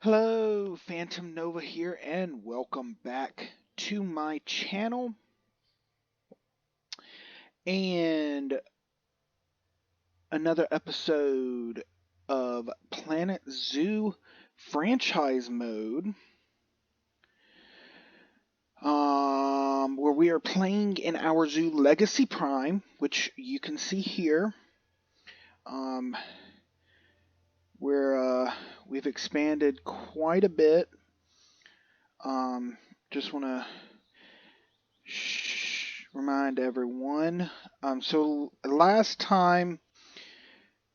Hello, Phantom Nova here, and welcome back to my channel and another episode of Planet Zoo franchise mode, where we are playing in our zoo Legacy Prime, which you can see here, where we've expanded quite a bit. Just want to remind everyone. So last time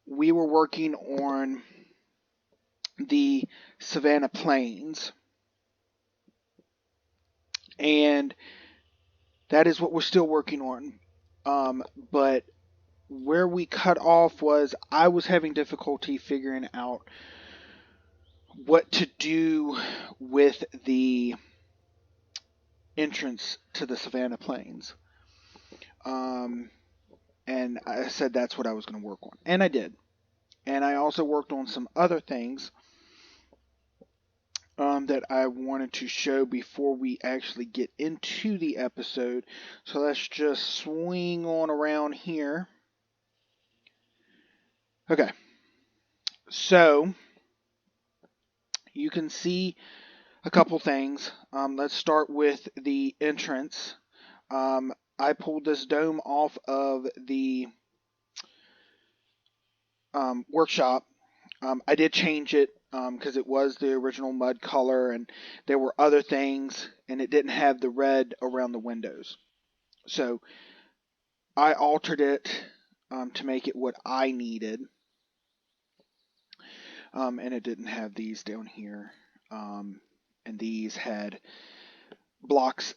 we were working on the Savannah Plains, and that is what we're still working on. But where we cut off was I was having difficulty figuring out what to do with the entrance to the Savannah Plains. And I said that's what I was going to work on. And I did. And I also worked on some other things that I wanted to show before we actually get into the episode. So let's just swing on around here. Okay. So you can see a couple things. Let's start with the entrance. I pulled this dome off of the workshop. I did change it because it was the original mud color and there were other things and it didn't have the red around the windows. So I altered it to make it what I needed. And it didn't have these down here. And these had blocks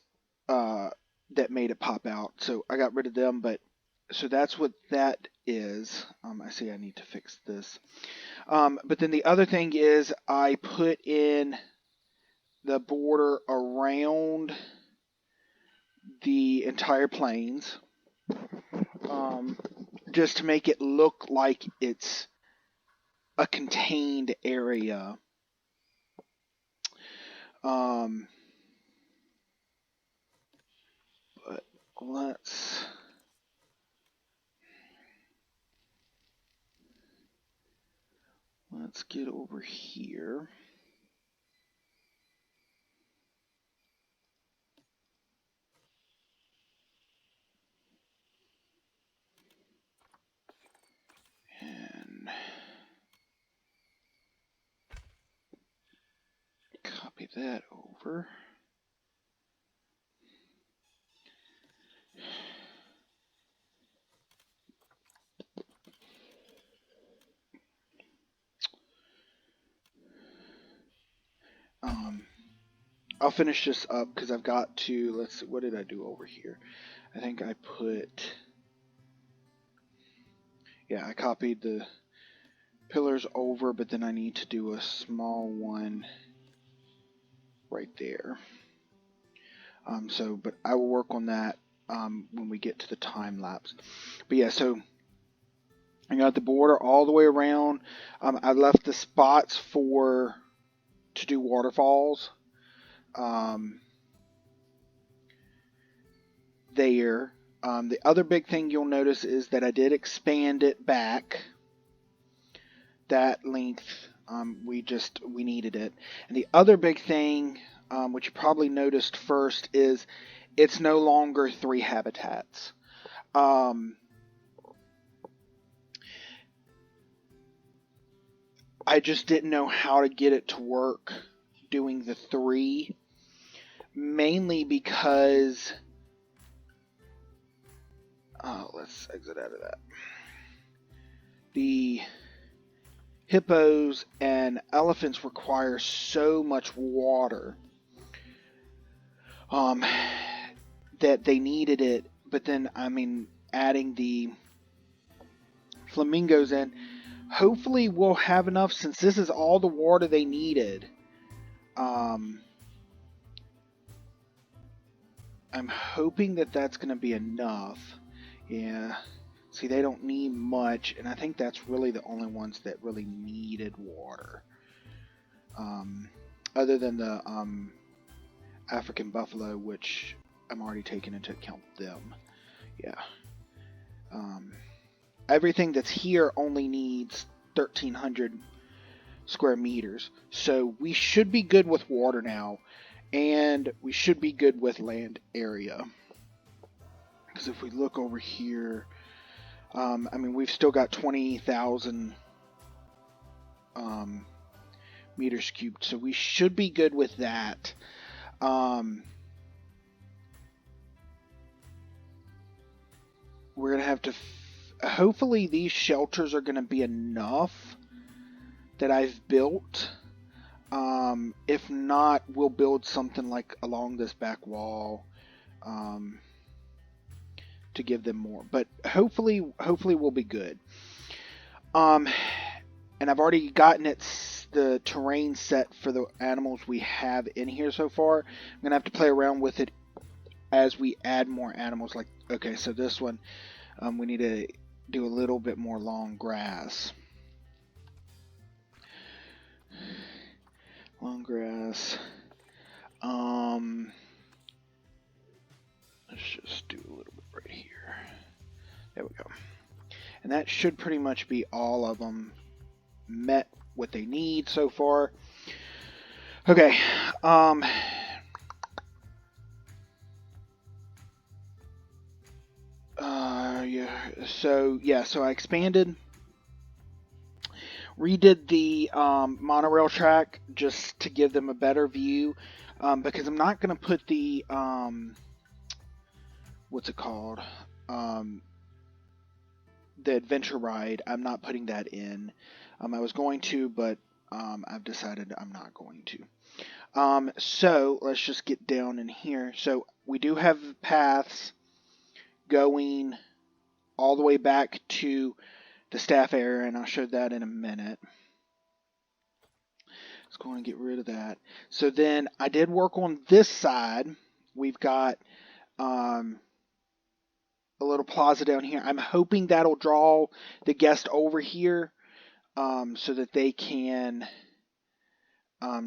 that made it pop out. So I got rid of them, but so that's what that is. I see I need to fix this. But then the other thing is I put in the border around the entire plains, just to make it look like it's a contained area. But let's get over here. And copy that over. I'll finish this up because I've got to, let's see, what did I do over here? I think I I copied the pillars over, but then I need to do a small one right there. But I will work on that when we get to the time lapse. But yeah, so I got the border all the way around. I left the spots to do waterfalls. There. The other big thing you'll notice is that I did expand it back. That length, we needed it. And the other big thing, which you probably noticed first, is it's no longer 3 habitats. I just didn't know how to get it to work doing the 3, mainly because let's exit out of that. The hippos and elephants require so much water that they needed it. But then, adding the flamingos in, hopefully we'll have enough, since this is all the water they needed. I'm hoping that that's going to be enough. Yeah. See, they don't need much, and I think that's really the only ones that really needed water. um, other than the African buffalo, which I'm already taking into account them. Yeah. Um, Everything that's here only needs 1,300 square meters. So we should be good with water now, and we should be good with land area. Because if we look over here, I mean, we've still got 20,000 um, meters cubed, so we should be good with that. We're going to have to... hopefully these shelters are going to be enough that I've built. If not, we'll build something like along this back wall to give them more. But hopefully we'll be good. And I've already gotten the terrain set for the animals we have in here so far. I'm gonna have to play around with it as we add more animals. Like, okay, so this one, we need to do a little bit more long grass. Long grass. Let's just do a little bit right here. There we go. And that should pretty much be all of them met what they need so far. Okay. So I expanded, redid the monorail track just to give them a better view, because I'm not going to put the what's it called, the adventure ride. I'm not putting that in. I was going to, but I've decided I'm not going to. So let's just get down in here. So we do have paths going all the way back to the staff area, and I'll show that in a minute. Let's go and get rid of that. So then I did work on this side. We've got a little plaza down here. I'm hoping that'll draw the guest over here so that they can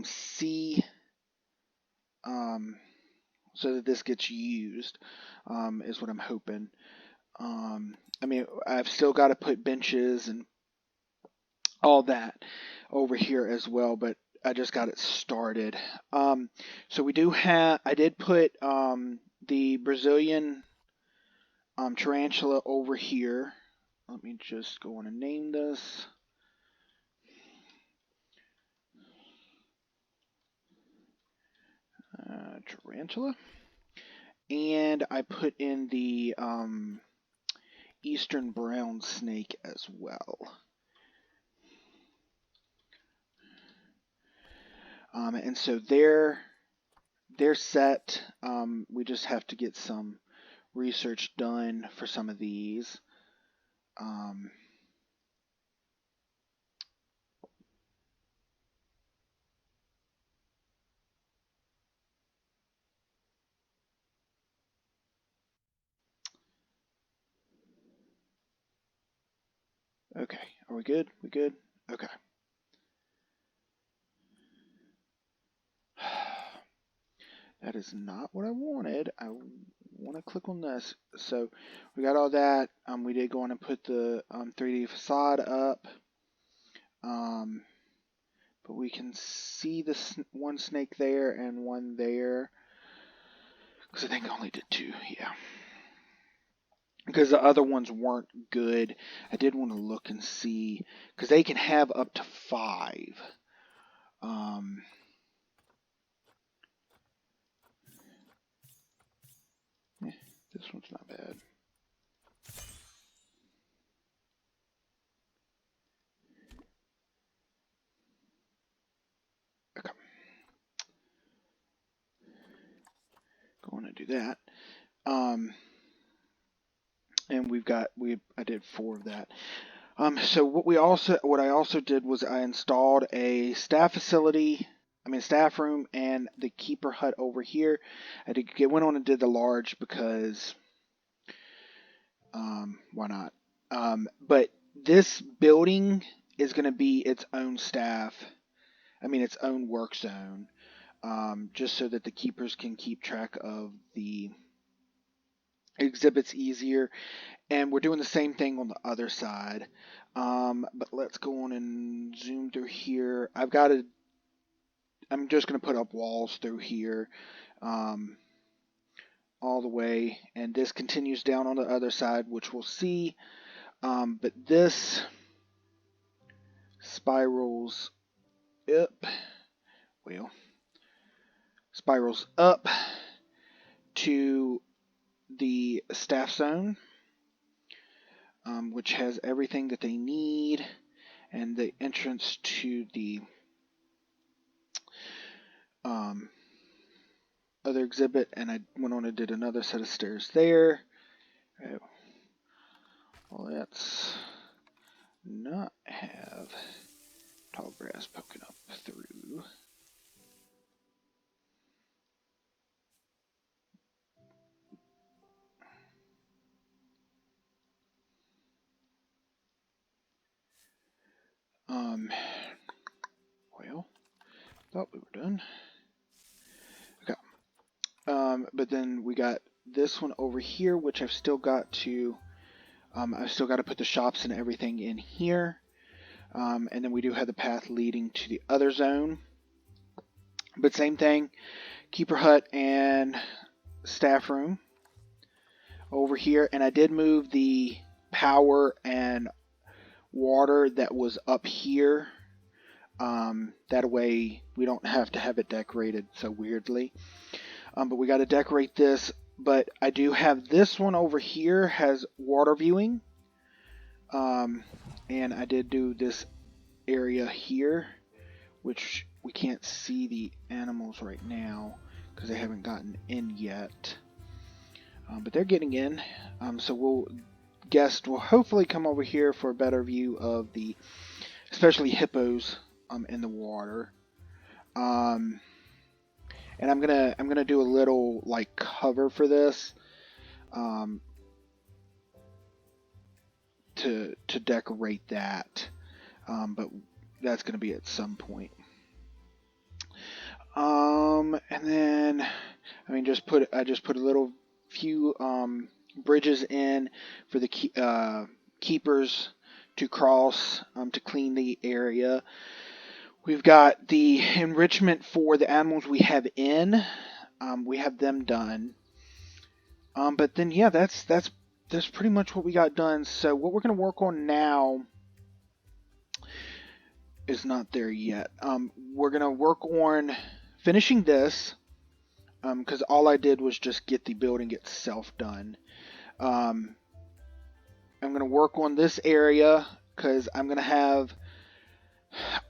see, so that this gets used, is what I'm hoping. I mean, I've still got to put benches and all that over here as well, but I just got it started. So we do have, I did put the Brazilian tarantula over here. Let me just go on and name this. Tarantula. And I put in the eastern brown snake as well. And so they're set. We just have to get some research done for some of these. Okay, are we good? We good? Okay. That is not what I wanted. I want to click on this. So we got all that. We did go on and put the 3D facade up. But we can see the one snake there and one there. Because I think I only did two, yeah. Because the other ones weren't good. I did want to look and see. Because they can have up to 5. This one's not bad. Okay. Going to do that. And I did 4 of that. So what I also did was I installed a staff room and the keeper hut over here. Went on and did the large because why not? But this building is going to be its own staff its own work zone, just so that the keepers can keep track of the exhibits easier. And we're doing the same thing on the other side. But let's go on and zoom through here. I'm just going to put up walls through here, all the way, and this continues down on the other side, which we'll see. But this spirals up, well, spirals up to the staff zone, which has everything that they need, and the entrance to the other exhibit. And I went on and did another set of stairs there. Oh, well, let's not have tall grass poking up through. Well, thought we were done. Okay. But then we got this one over here, which I've still got to put the shops and everything in here. And then we do have the path leading to the other zone. But same thing, keeper hut and staff room over here. And I did move the power and water that was up here. That way we don't have to have it decorated so weirdly. But we got to decorate this. But I do have this one over here has water viewing. And I did do this area here, which we can't see the animals right now because they haven't gotten in yet. But they're getting in. So guests will hopefully come over here for a better view of the, especially hippos, in the water. And I'm gonna do a little like cover for this, to decorate that. But that's gonna be at some point. And then I just put a little few bridges in for the keepers to cross, to clean the area. We've got the enrichment for the animals we have in. We have them done. But then yeah, that's pretty much what we got done. So what we're going to work on now is not there yet. We're going to work on finishing this, because all I did was just get the building itself done. I'm going to work on this area because I'm going to have,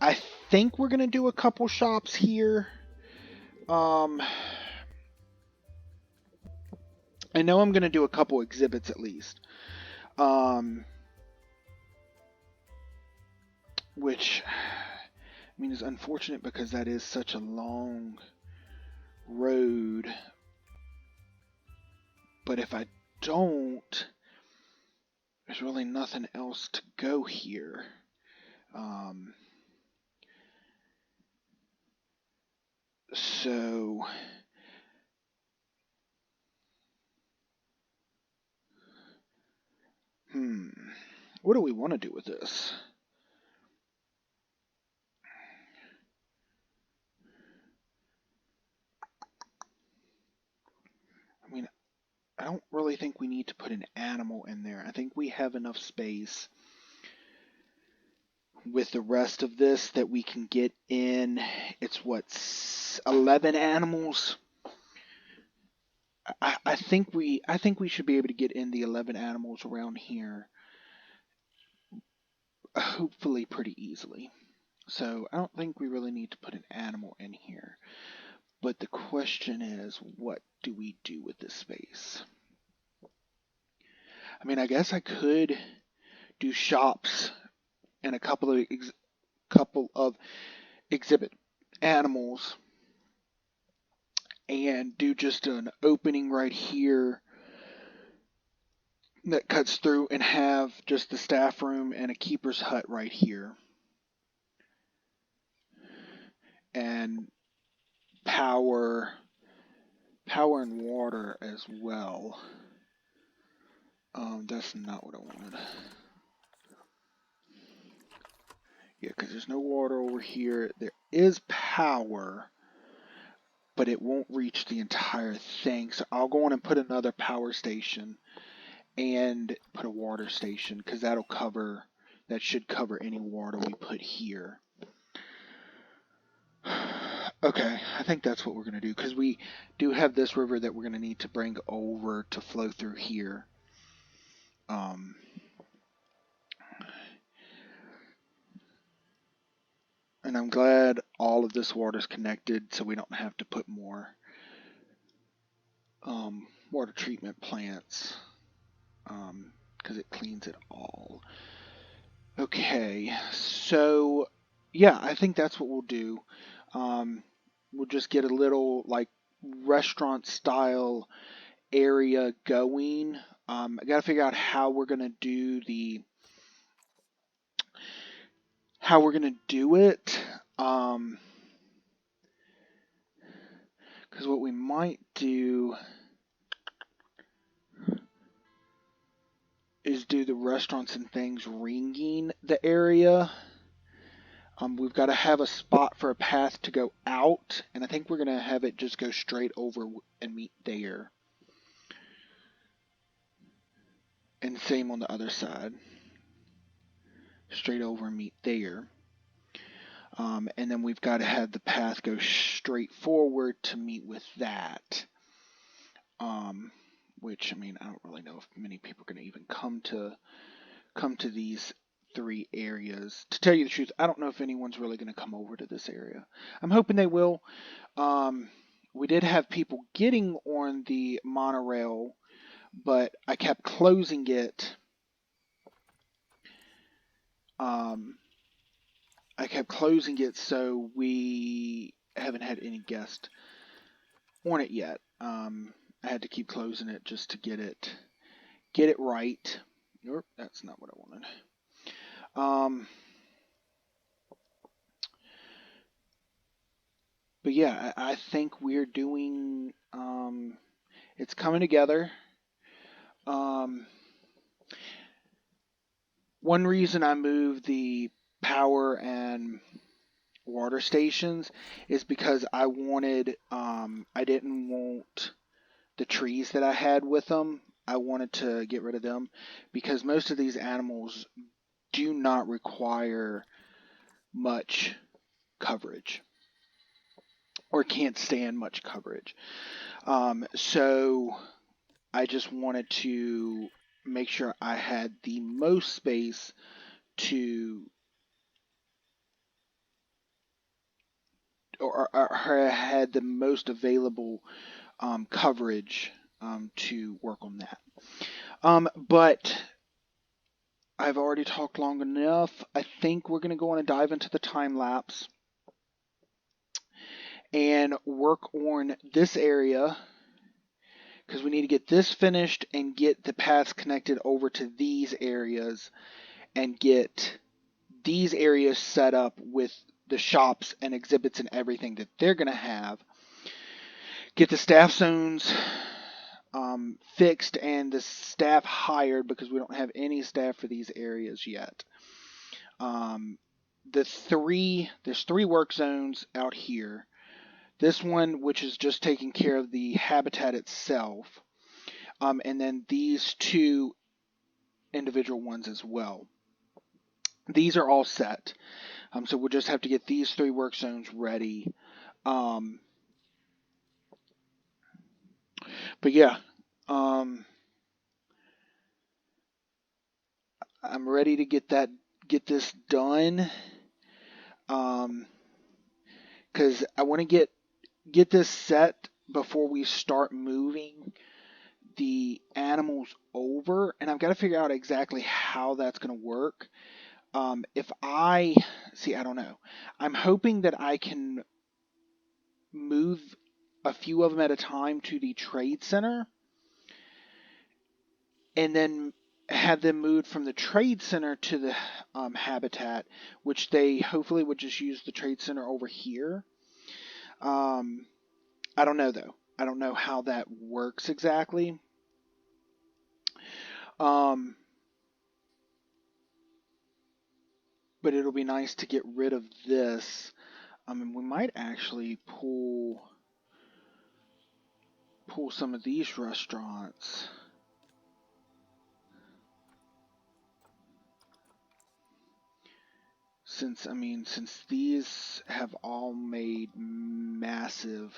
I think we're going to do a couple shops here. I know I'm going to do a couple exhibits at least. Which, is unfortunate because that is such a long road. But if I don't, there's really nothing else to go here. So what do we want to do with this? I don't really think we need to put an animal in there. I think we have enough space with the rest of this that we can get in. It's 11 animals. I think we should be able to get in the 11 animals around here, hopefully pretty easily. So I don't think we really need to put an animal in here. But the question is, what do we do with this space? I guess I could do shops and a couple of exhibit animals and do just an opening right here that cuts through and have just the staff room and a keeper's hut right here. and power and water as well. That's not what I wanted. Yeah, because there's no water over here. There is power, but it won't reach the entire thing. So I'll go on and put another power station and put a water station, because that should cover any water we put here. Okay, I think that's what we're going to do, because we do have this river that we're going to need to bring over to flow through here. And I'm glad all of this water is connected, so we don't have to put more water treatment plants, because it cleans it all. Okay, so yeah, I think that's what we'll do. We'll just get a little like restaurant style area going. I got to figure out how we're gonna do it. Because what we might do is do the restaurants and things ringing the area. We've got to have a spot for a path to go out, and I think we're going to have it just go straight over and meet there. And same on the other side. Straight over and meet there. And then we've got to have the path go straight forward to meet with that. Which, I mean, I don't really know if many people are going to even come to these three areas. To tell you the truth, I don't know if anyone's really going to come over to this area. I'm hoping they will. We did have people getting on the monorail, but I kept closing it. So we haven't had any guests on it yet. I had to keep closing it just to get it right. Nope, that's not what I wanted. But yeah, I think we're doing. It's coming together. One reason I moved the power and water stations is because I didn't want the trees that I had with them. I wanted to get rid of them, because most of these animals do not require much coverage, or can't stand much coverage. So I just wanted to make sure I had the most space or had the most available coverage to work on that. But I've already talked long enough. I think we're going to go on and dive into the time lapse and work on this area, because we need to get this finished and get the paths connected over to these areas and get these areas set up with the shops and exhibits and everything that they're going to have. Get the staff zones fixed and the staff hired, because we don't have any staff for these areas yet. There's three work zones out here. This one, which is just taking care of the habitat itself, and then these two individual ones as well. These are all set. So we'll just have to get these three work zones ready. But yeah, I'm ready to get this done. Because I want to get this set before we start moving the animals over, and I've got to figure out exactly how that's going to work. I don't know. I'm hoping that I can move a few of them at a time to the trade center, and then have them moved from the trade center to the habitat, which they hopefully would just use the trade center over here. I don't know though. I don't know how that works exactly. Um, but it'll be nice to get rid of this. We might actually pull some of these restaurants. Since these have all made massive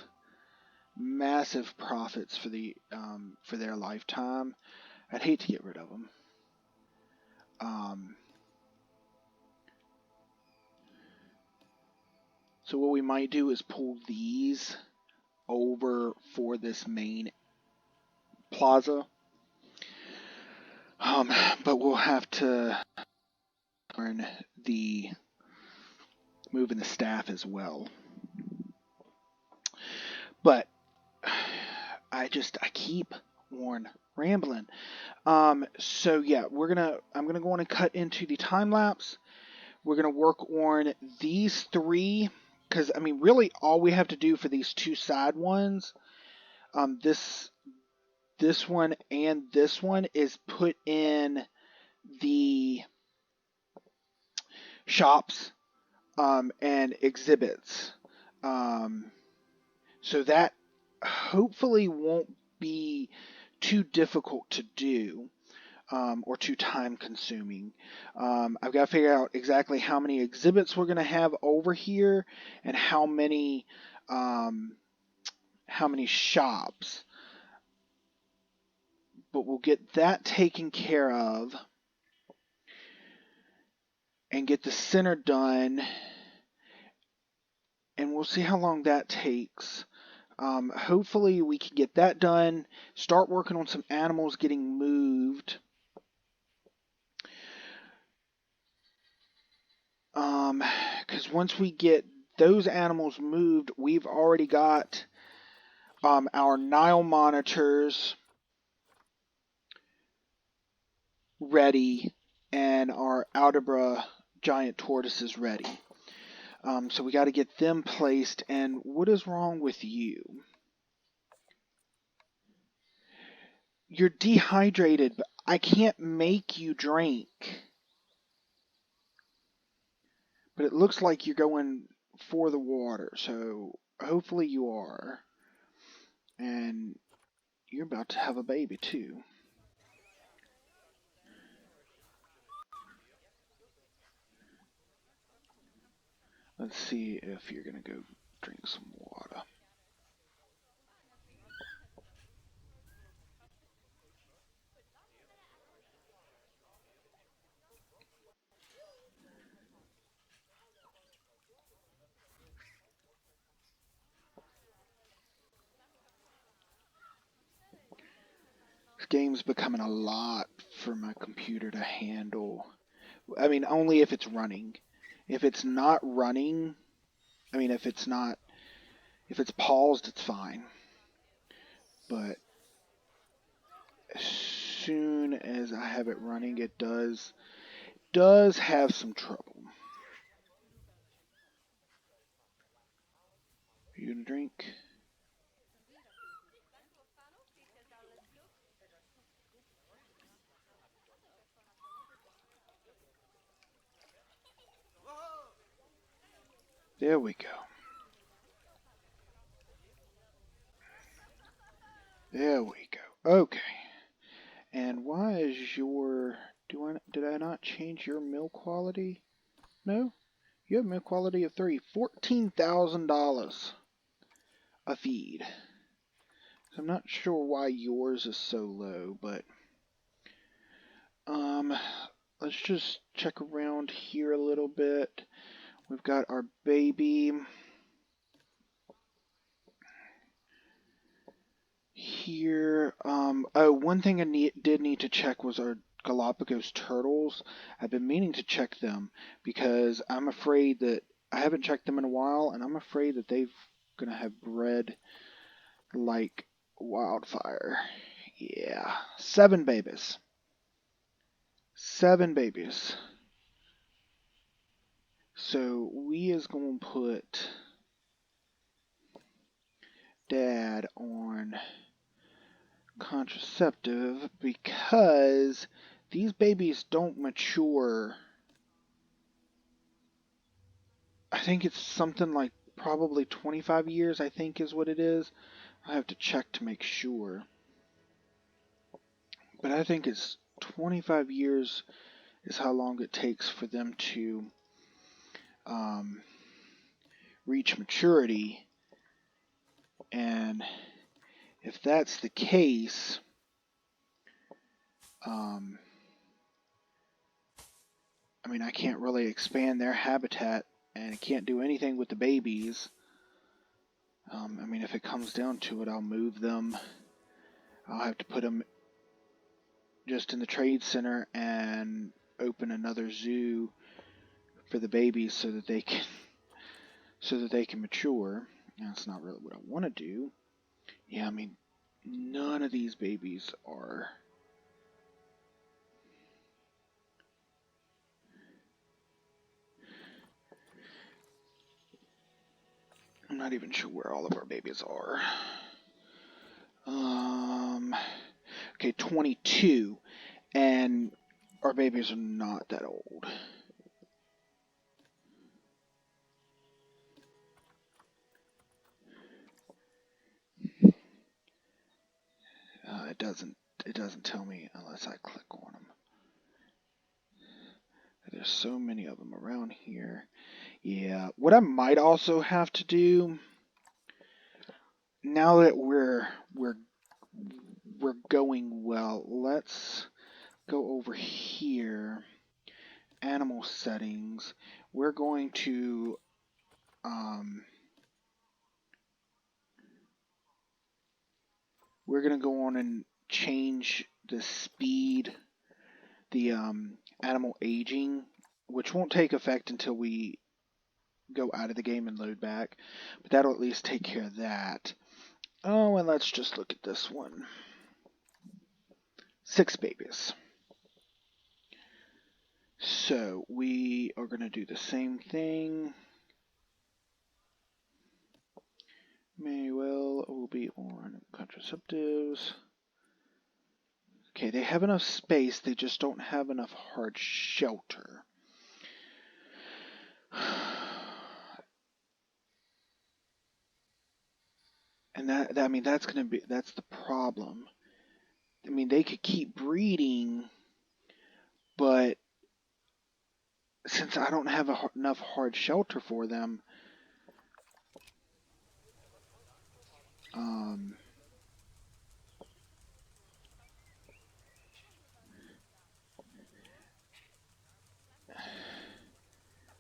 profits for their lifetime, I'd hate to get rid of them. So what we might do is pull these over for this main plaza. But we'll have to learn the moving the staff as well. But I keep rambling. So yeah, I'm gonna go on and cut into the time lapse. We're gonna work on these three because really all we have to do for these two side ones, this one and this one, is put in the shops and exhibits. So that hopefully won't be too difficult to do. Or too time consuming. I've got to figure out exactly how many exhibits we're going to have over here and how many shops. But we'll get that taken care of and get the center done, and we'll see how long that takes. Hopefully we can get that done, start working on some animals getting moved. Because once we get those animals moved, we've already got our Nile monitors ready and our Aldabra giant tortoises ready. So we got to get them placed. And what is wrong with you? You're dehydrated, but I can't make you drink. But it looks like you're going for the water, so hopefully you are. And you're about to have a baby too. Let's see if you're going to go drink some water. This game's becoming a lot for my computer to handle. Only if it's running. If it's not running, if it's paused, it's fine. But as soon as I have it running, it does have some trouble. Are you gonna drink? There we go. There we go. Okay. And why is your... Did I not change your milk quality? No? You have milk quality of 3. $14,000 a feed. So I'm not sure why yours is so low, but... let's just check around here a little bit. We've got our baby... here. One thing I did need to check was our Galapagos turtles. I've been meaning to check them because I'm afraid that I haven't checked them in a while, and I'm afraid that they've gonna have bred like wildfire. Yeah, 7 babies. 7 babies. So we is gonna put had on contraceptive because these babies don't mature. I think it's something like probably 25 years, I think is what it is. I have to check to make sure. But I think it's 25 years is how long it takes for them to reach maturity. And if that's the case, I mean, I can't really expand their habitat and I can't do anything with the babies. I mean, if it comes down to it, I'll move them. I'll have to put them just in the trade center and open another zoo for the babies so that they can mature. That's not really what I want to do. Yeah, I mean, none of these babies are. I'm not even sure where all of our babies are. Okay, 22, and our babies are not that old. It doesn't tell me unless I click on them. There's so many of them around here. Yeah, what I might also have to do now that we're going well, let's go over here. Animal settings. We're going to go on and change the speed, the animal aging, which won't take effect until we go out of the game and load back, but that'll at least take care of that. Oh, and let's just look at this one. 6 babies. So we are going to do the same thing. Manuel will be on contraceptives. Okay, they have enough space, they just don't have enough hard shelter. And I mean, that's the problem. I mean, they could keep breeding, but since I don't have enough hard shelter for them,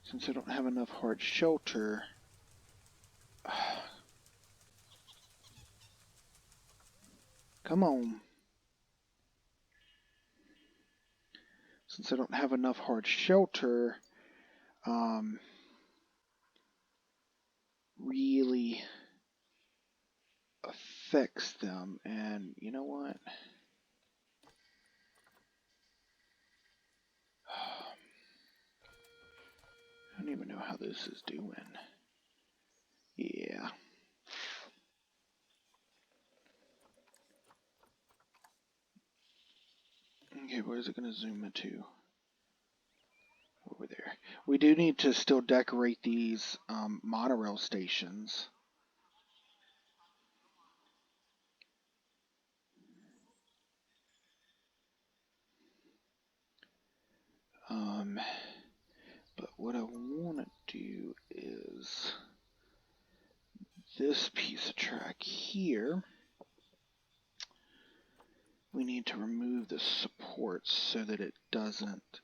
since I don't have enough hard shelter, come on. Since I don't have enough hard shelter, really affects them. And you know what? I don't even know how this is doing. Yeah. Okay, where is it going to zoom into? Over there. We do need to still decorate these monorail stations. But what I want to do is this piece of track here. We need to remove the supports so that it doesn't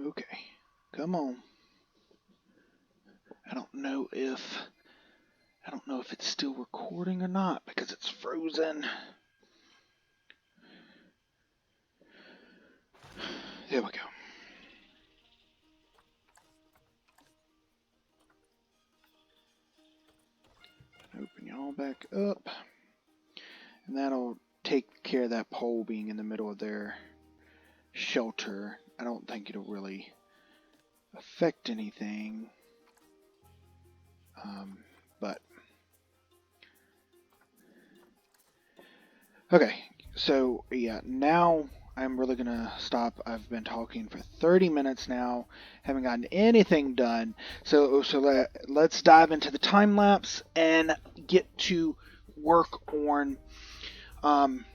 Okay, come on. I don't know if it's still recording or not because it's frozen. There we go. Open y'all back up. And that'll take care of that pole being in the middle of their shelter. I don't think it'll really affect anything. But okay, so yeah, now I'm really gonna stop. I've been talking for 30 minutes now, haven't gotten anything done. So let's dive into the time lapse and get to work on um,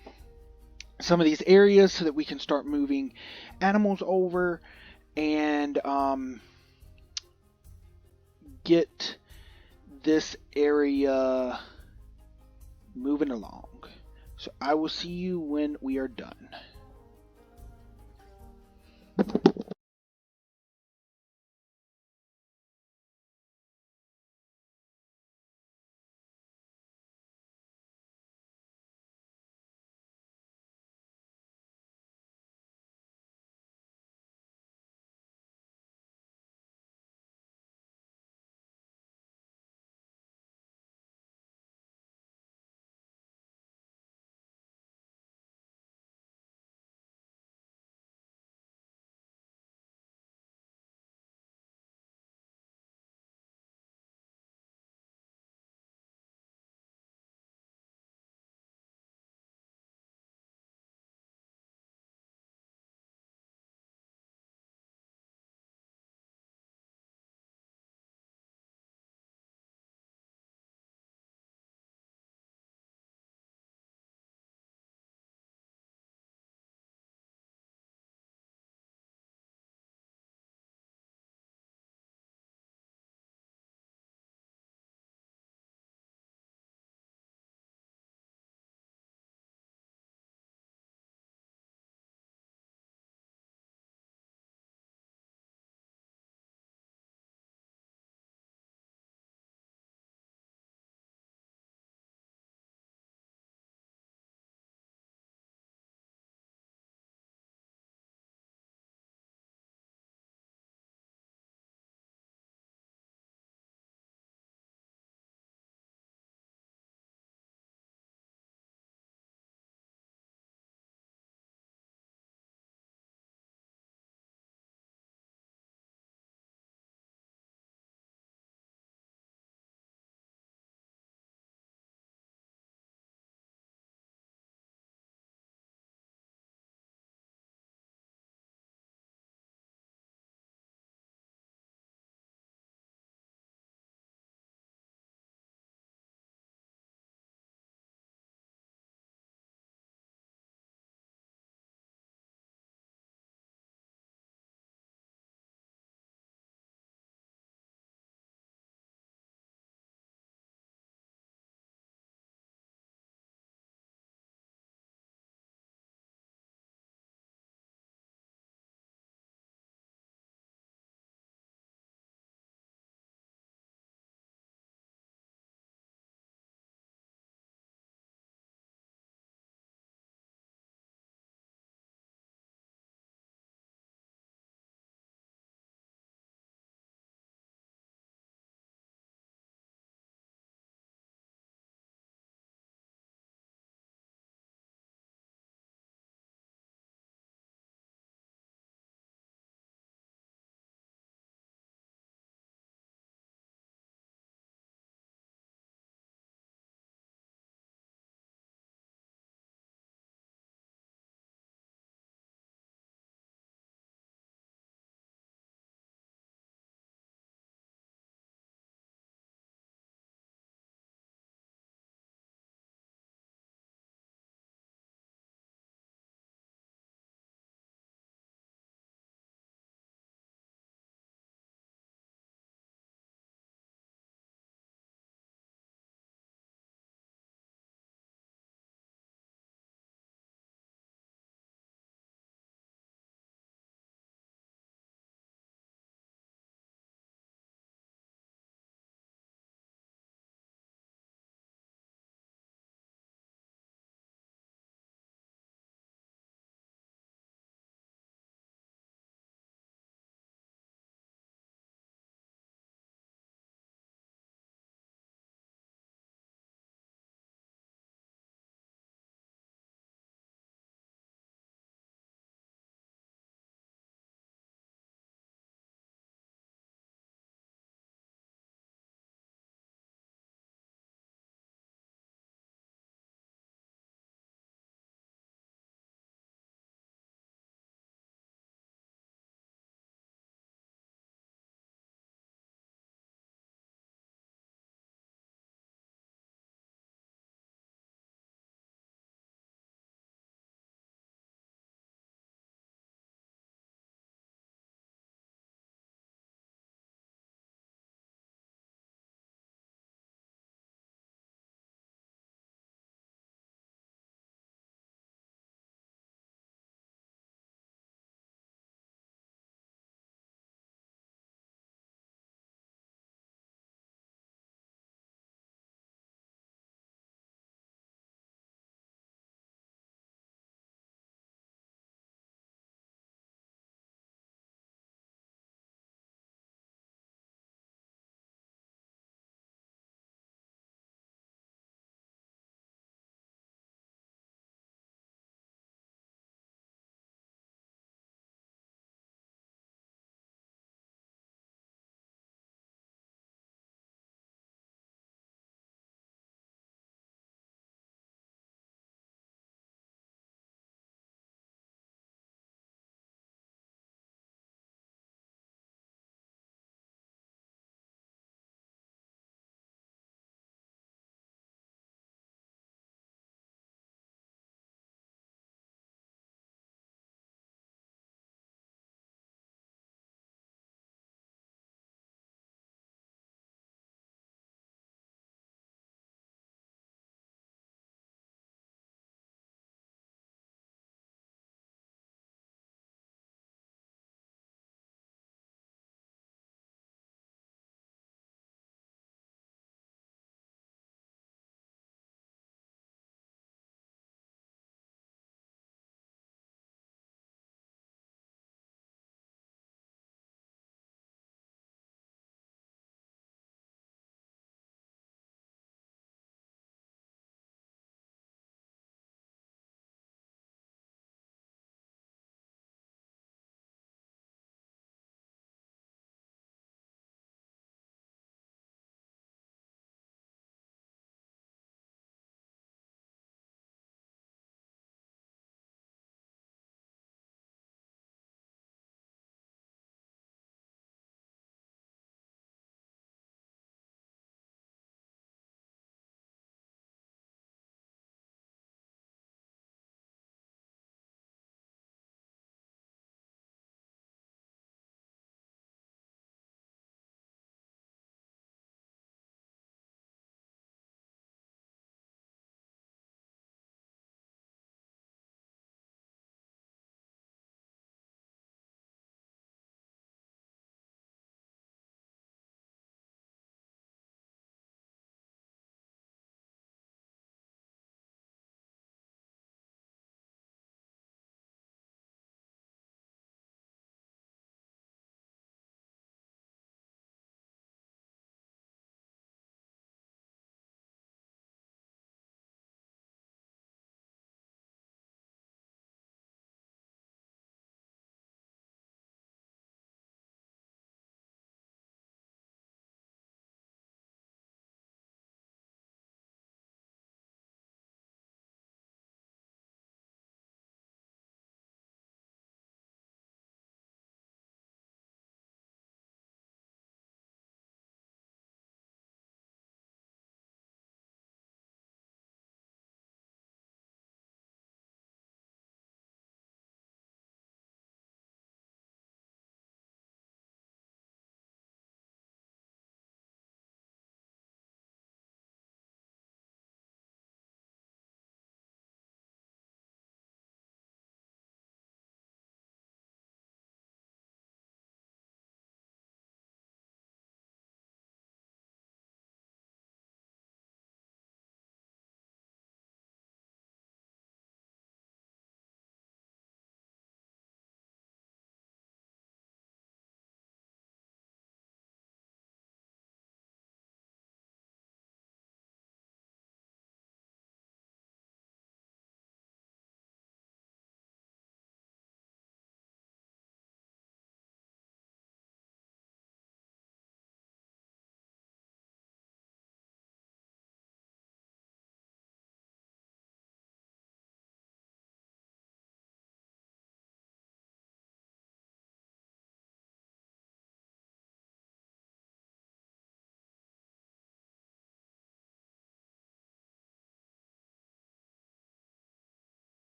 some of these areas so that we can start moving animals over and get this area moving along. So I will see you when we are done.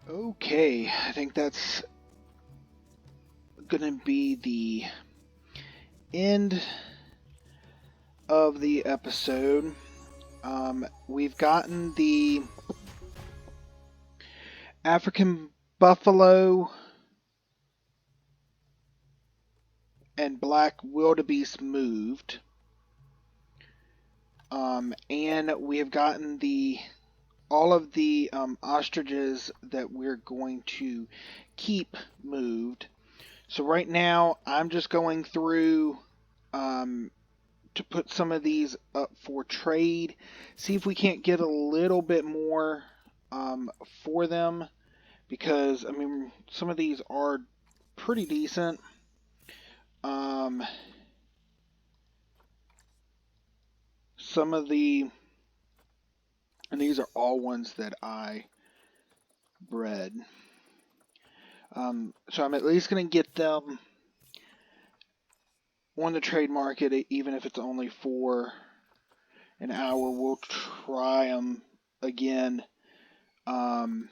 Okay, I think that's gonna be the end of the episode. We've gotten the African buffalo and black wildebeest moved. And we have gotten all of the ostriches that we're going to keep moved. So right now, I'm just going through to put some of these up for trade. See if we can't get a little bit more for them, because I mean some of these are pretty decent. Some of the, and these are all ones that I bred. So I'm at least going to get them on the trade market, even if it's only for an hour. We'll try them again the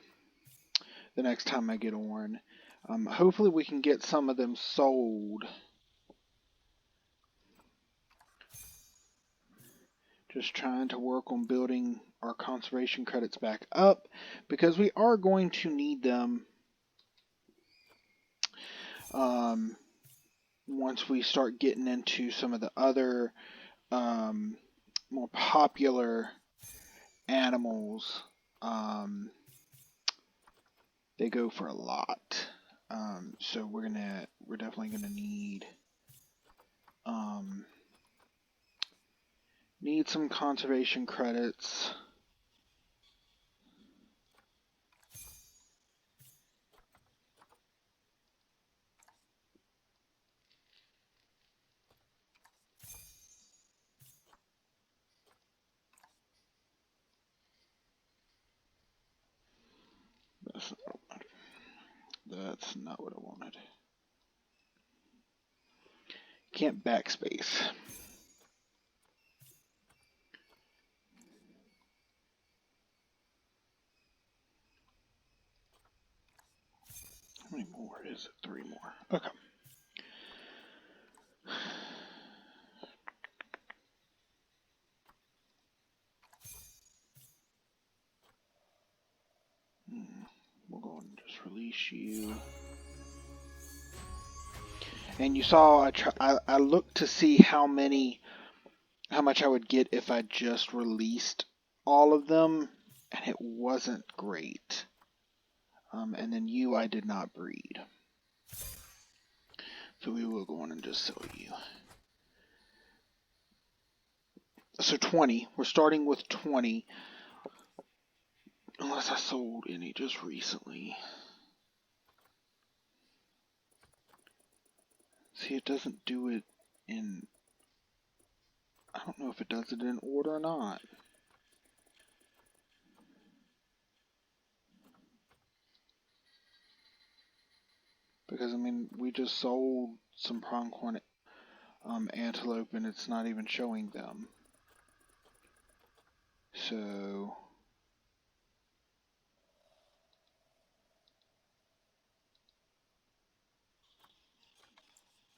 next time I get on. Hopefully we can get some of them sold. Just trying to work on building our conservation credits back up, because we are going to need them once we start getting into some of the other more popular animals. They go for a lot, so we're definitely gonna need some conservation credits. That's not what I wanted. Can't backspace. How many more is it? 3 more. Okay. We'll go and just release you. And you saw I looked to see how much I would get if I just released all of them, and it wasn't great. And then I did not breed. So we will go on and just sell you. So 20. We're starting with 20. Unless I sold any just recently. See, it doesn't do it in... I don't know if it does it in order or not. Because, I mean, we just sold some pronghorn antelope and it's not even showing them. So...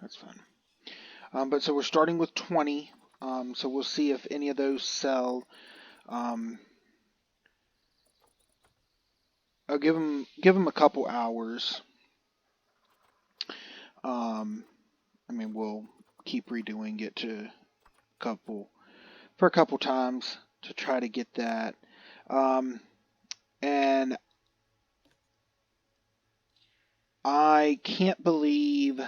that's fine. But so we're starting with 20. So we'll see if any of those sell. I'll give them a couple hours. I mean, we'll keep redoing it for a couple times to try to get that. And I can't believe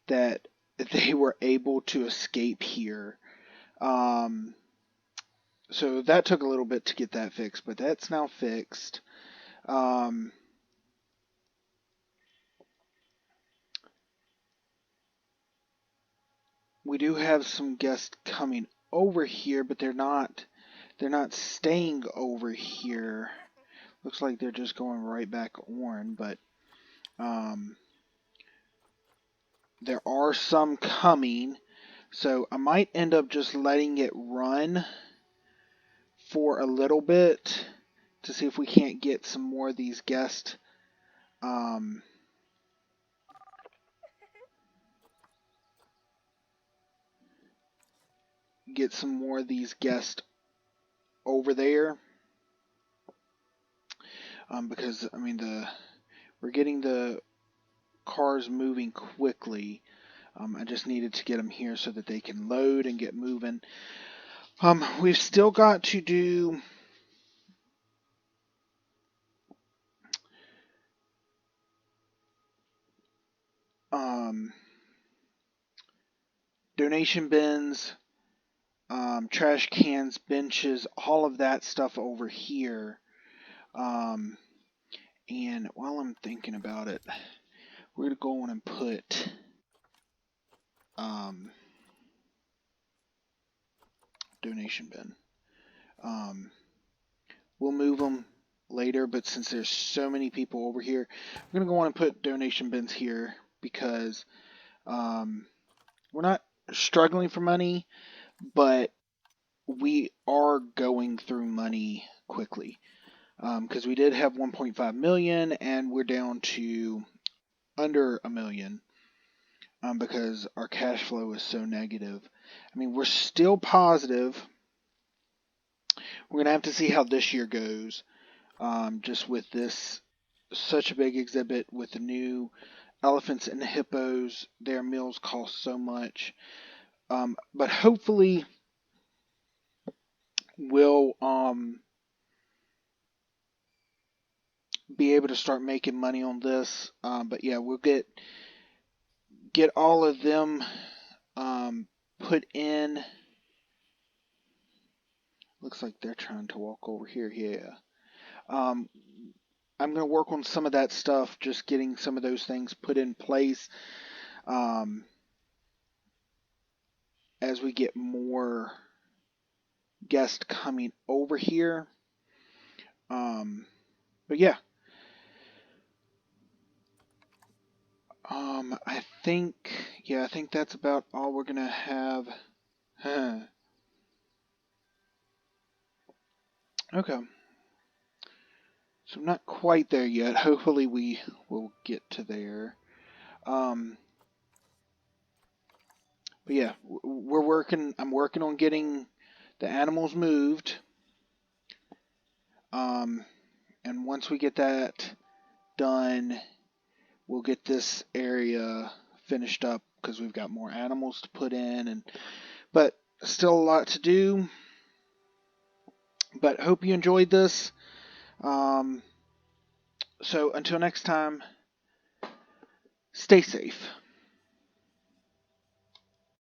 that they were able to escape here. So that took a little bit to get that fixed, but that's now fixed. We do have some guests coming over here, but they're not staying over here. Looks like they're just going right back on, but there are some coming, so I might end up just letting it run for a little bit to see if we can't get some more of these guests. Get some more of these guests over there. Because I mean we're getting the cars moving quickly. I just needed to get them here so that they can load and get moving. We've still got to do donation bins, trash cans, benches, all of that stuff over here. And while I'm thinking about it, we're going to go on and put donation bin. We'll move them later, but since there's so many people over here, we're going to go on and put donation bins here because we're not struggling for money, but we are going through money quickly because we did have 1.5 million and we're down to under a million because our cash flow is so negative. I mean, we're still positive. We're going to have to see how this year goes just with this such a big exhibit with the new elephants and hippos. Their meals cost so much. But hopefully we'll be able to start making money on this. But yeah, we'll get all of them put in. Looks like they're trying to walk over here. Yeah. I'm going to work on some of that stuff, just getting some of those things put in place as we get more guests coming over here. But yeah. I think that's about all we're gonna have. Okay. So I'm not quite there yet. Hopefully we will get to there. But yeah, we're working. I'm working on getting the animals moved. And once we get that done, we'll get this area finished up because we've got more animals to put in, but still a lot to do. But hope you enjoyed this. So until next time, stay safe.